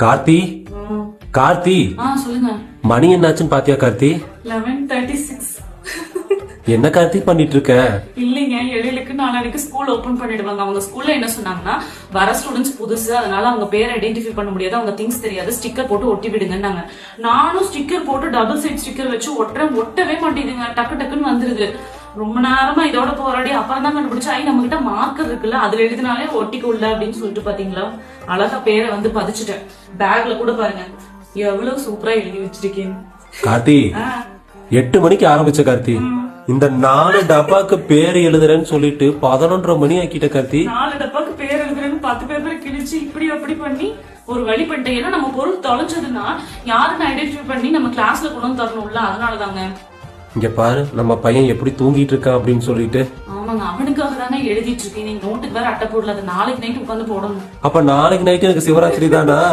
கார்த்தி கார்த்தி சொல்லுங்க. மணி என்னாச்சுன்னு பாத்தியா கார்த்தி? 11:36. என்ன கார்த்தி பண்ணிட்டு இருக்க? இல்லைங்க, எழிலுக்கு நாளைக்கு ஸ்கூல் ஓபன் பண்ணிடுவாங்க. அவங்க ஸ்கூல்ல என்ன சொன்னாங்கன்னா, வர ஸ்டூடெண்ட்ஸ் புதுசு, அதனால அவங்க பேரை ஐடென்டிஃபை பண்ண முடியாது, அவங்க திங்ஸ் தெரியாது, ஸ்டிக்கர் போட்டு ஒட்டி விடுங்கன்னாங்க. நானும் ஸ்டிக்கர் போட்டு டபுள் சைட் ஸ்டிக்கர் வச்சு ஒட்டவே மாட்டேங்குதுங்க. டக்கு டக்குன்னு வந்துருது. ரொம்ப நேரமா இதோட போராடி அப்புறம் தான் கண்டுபிடிச்சா, நம்ம கிட்ட மார்க்கர் இருக்குல்ல, அதுல எழுதினாலே ஒட்டிக்குள்ள அப்படின்னு சொல்லிட்டு பாத்தீங்களா, அழகா பேரை வந்து பதிச்சுட்டேன். பேக்ல கூட பாருங்க எவ்வளவு சூப்பரா எழுதி வச்சிருக்கேன். கார்த்தி 8 மணிக்கு ஆரம்பிச்ச கார்த்தி, இந்த 4 டப்பாக்கு பேர் எழுதுறேன்னு சொல்லிட்டு 11:30 மணி ஆக்கிட்ட கார்த்தி. 4 டப்பாக்கு பேர் எழுதுறேன்னு 10 பேப்பரை கிழிச்சு இப்படி அப்படி பண்ணி ஒரு வழி பண்ணிட்டேன். ஏன்னா நம்ம பொருள் தொலைச்சதுன்னா யாருன்னு ஐடென்டிஃபை பண்ணி நம்ம கிளாஸ்ல கொண்டு வந்து தரணும்ல, அதனாலதாங்க. இங்க பாரு நம்ம பையன் எப்படி தூங்கிட்டு இருக்கான் அப்படின்னு சொல்லிட்டு. ஆமாங்க, அவனுக்காக தானே எழுதிட்டு இருக்கேன். நீங்க நோட்டுக்கு வேற அட்டை போடல, அது நாளைக்கு நைட் உட்காந்து போடணும். அப்ப நாளைக்கு நைட்டு எனக்கு சிவராத்திரி தானா?